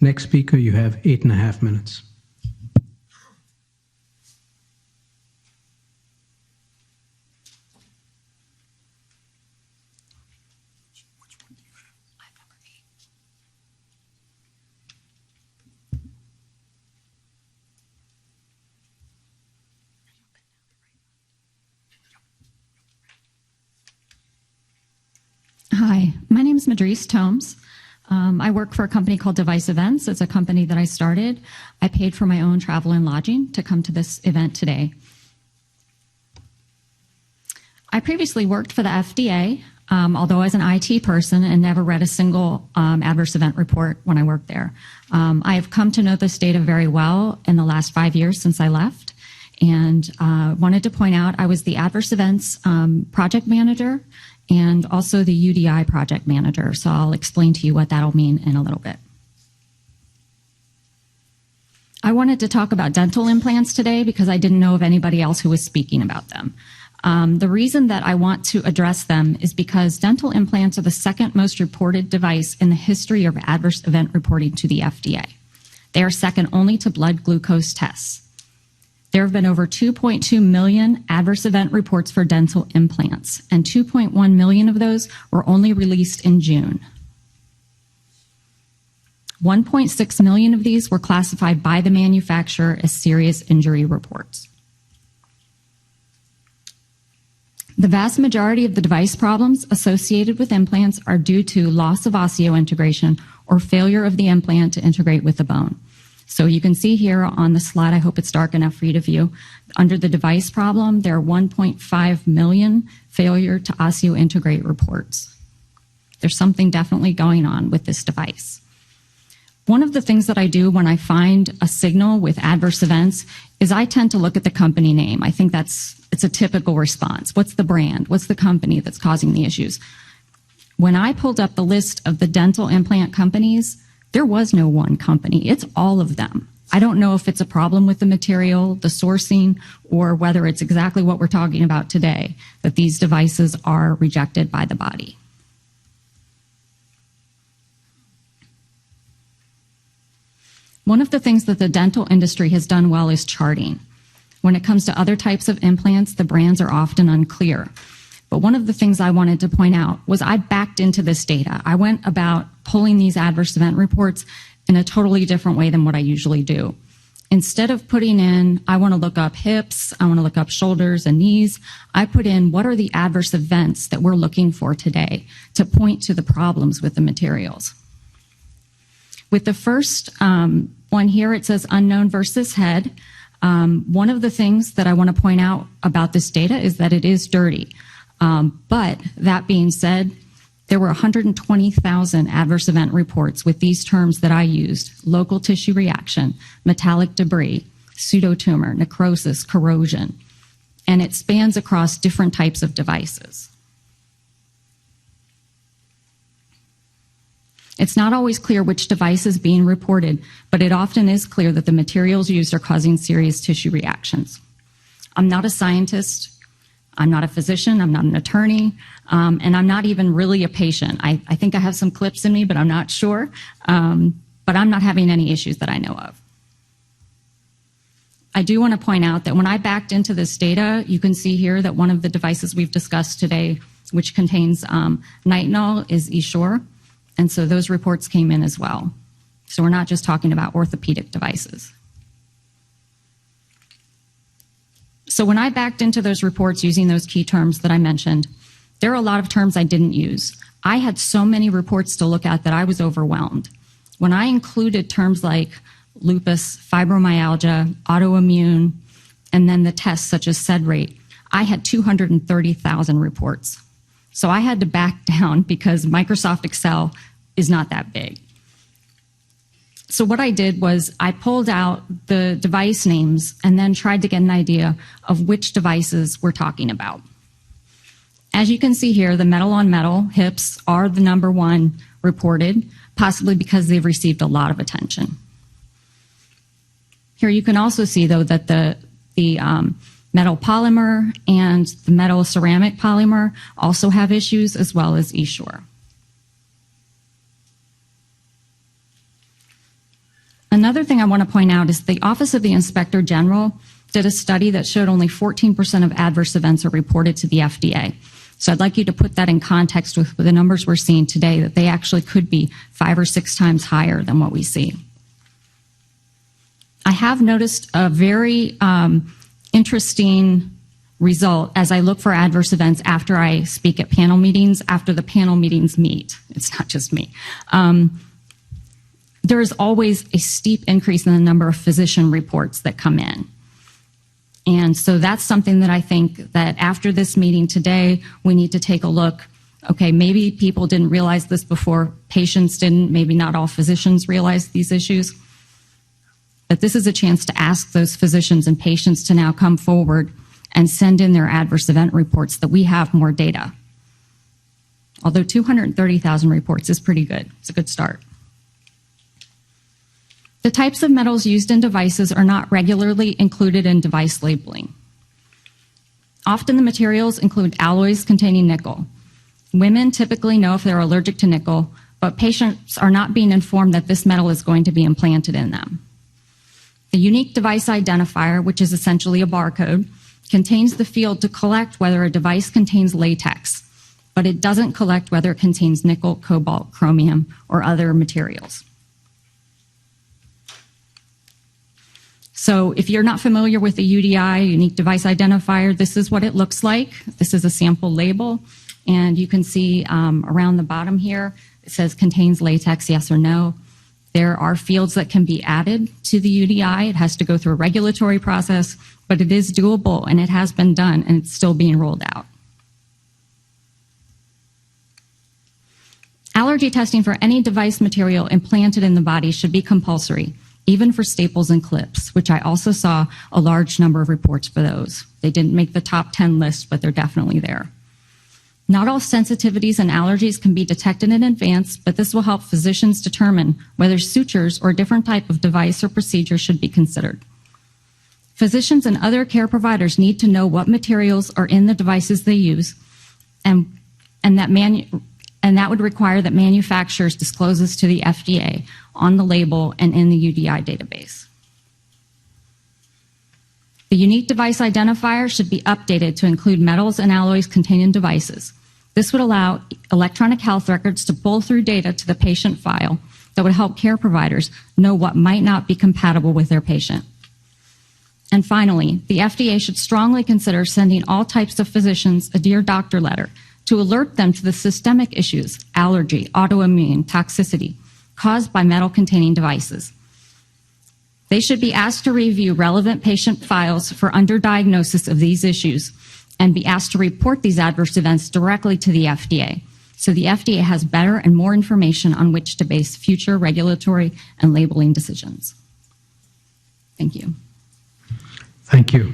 Next speaker, you have 8.5 minutes. Hi, my name is Madris Tomes. I work for a company called Device Events. It's a company that I started. I paid for my own travel and lodging to come to this event today. I previously worked for the FDA, although as an IT person, and never read a single adverse event report when I worked there. I have come to know this data very well in the last 5 years since I left, and wanted to point out I was the adverse events project manager and also the UDI project manager. So I'll explain to you what that'll mean in a little bit. I wanted to talk about dental implants today because I didn't know of anybody else who was speaking about them. The reason that I want to address them is because dental implants are the second most reported device in the history of adverse event reporting to the FDA. They are second only to blood glucose tests. There have been over 2.2 million adverse event reports for dental implants, and 2.1 million of those were only released in June. 1.6 million of these were classified by the manufacturer as serious injury reports. The vast majority of the device problems associated with implants are due to loss of osseointegration or failure of the implant to integrate with the bone. So you can see here on the slide, I hope it's dark enough for you to view, under the device problem, there are 1.5 million failure to osseointegrate reports. There's something definitely going on with this device. One of the things that I do when I find a signal with adverse events is I tend to look at the company name. I think it's a typical response. What's the brand? What's the company that's causing the issues? When I pulled up the list of the dental implant companies, there was no one company. It's all of them. I don't know if it's a problem with the material, the sourcing, or whether it's exactly what we're talking about today, that these devices are rejected by the body. One of the things that the dental industry has done well is charting. When it comes to other types of implants, the brands are often unclear. But one of the things I wanted to point out was I backed into this data. I went about pulling these adverse event reports in a totally different way than what I usually do. Instead of putting in, I want to look up hips, I want to look up shoulders and knees, I put in what are the adverse events that we're looking for today to point to the problems with the materials. With the first one here, it says unknown versus head. One of the things that I want to point out about this data is that it is dirty. But that being said, there were 120,000 adverse event reports with these terms that I used: local tissue reaction, metallic debris, pseudotumor, necrosis, corrosion, and it spans across different types of devices. It's not always clear which device is being reported, but it often is clear that the materials used are causing serious tissue reactions. I'm not a scientist. I'm not a physician, I'm not an attorney, and I'm not even really a patient. I think I have some clips in me, but I'm not sure. But I'm not having any issues that I know of. I do want to point out that when I backed into this data, you can see here that one of the devices we've discussed today, which contains nitinol, is Essure, and so those reports came in as well. So we're not just talking about orthopedic devices. So when I backed into those reports using those key terms that I mentioned, there are a lot of terms I didn't use. I had so many reports to look at that I was overwhelmed. When I included terms like lupus, fibromyalgia, autoimmune, and then the tests such as SED rate, I had 230,000 reports. So I had to back down because Microsoft Excel is not that big. So what I did was I pulled out the device names and then tried to get an idea of which devices we're talking about. As you can see here, the metal-on-metal hips are the #1 reported, possibly because they've received a lot of attention. Here you can also see, though, that the metal polymer and the metal ceramic polymer also have issues, as well as Essure. Another thing I want to point out is the Office of the Inspector General did a study that showed only 14% of adverse events are reported to the FDA. So I'd like you to put that in context with the numbers we're seeing today, that they actually could be 5 or 6 times higher than what we see. I have noticed a very interesting result as I look for adverse events after I speak at panel meetings, after the panel meetings meet. It's not just me. There is always a steep increase in the number of physician reports that come in. And so that's something that I think that after this meeting today, we need to take a look. Okay, maybe people didn't realize this before, patients didn't, maybe not all physicians realize these issues. But this is a chance to ask those physicians and patients to now come forward and send in their adverse event reports that we have more data. Although 230,000 reports is pretty good. It's a good start. The types of metals used in devices are not regularly included in device labeling. Often the materials include alloys containing nickel. Women typically know if they're allergic to nickel, but patients are not being informed that this metal is going to be implanted in them. The unique device identifier, which is essentially a barcode, contains the field to collect whether a device contains latex, but it doesn't collect whether it contains nickel, cobalt, chromium, or other materials. So if you're not familiar with the UDI, Unique Device Identifier, this is what it looks like. This is a sample label, and you can see around the bottom here, it says contains latex, yes or no. There are fields that can be added to the UDI. It has to go through a regulatory process, but it is doable, and it has been done, and it's still being rolled out. Allergy testing for any device material implanted in the body should be compulsory, even for staples and clips, which I also saw a large number of reports for those. They didn't make the top 10 list, but they're definitely there. Not all sensitivities and allergies can be detected in advance, but this will help physicians determine whether sutures or a different type of device or procedure should be considered. Physicians and other care providers need to know what materials are in the devices they use, and that would require that manufacturers disclose this to the FDA on the label and in the UDI database. The unique device identifier should be updated to include metals and alloys contained in devices. This would allow electronic health records to pull through data to the patient file that would help care providers know what might not be compatible with their patient. And finally, the FDA should strongly consider sending all types of physicians a Dear Doctor letter to alert them to the systemic issues, allergy, autoimmune, toxicity, caused by metal-containing devices. They should be asked to review relevant patient files for underdiagnosis of these issues and be asked to report these adverse events directly to the FDA, so the FDA has better and more information on which to base future regulatory and labeling decisions. Thank you. Thank you.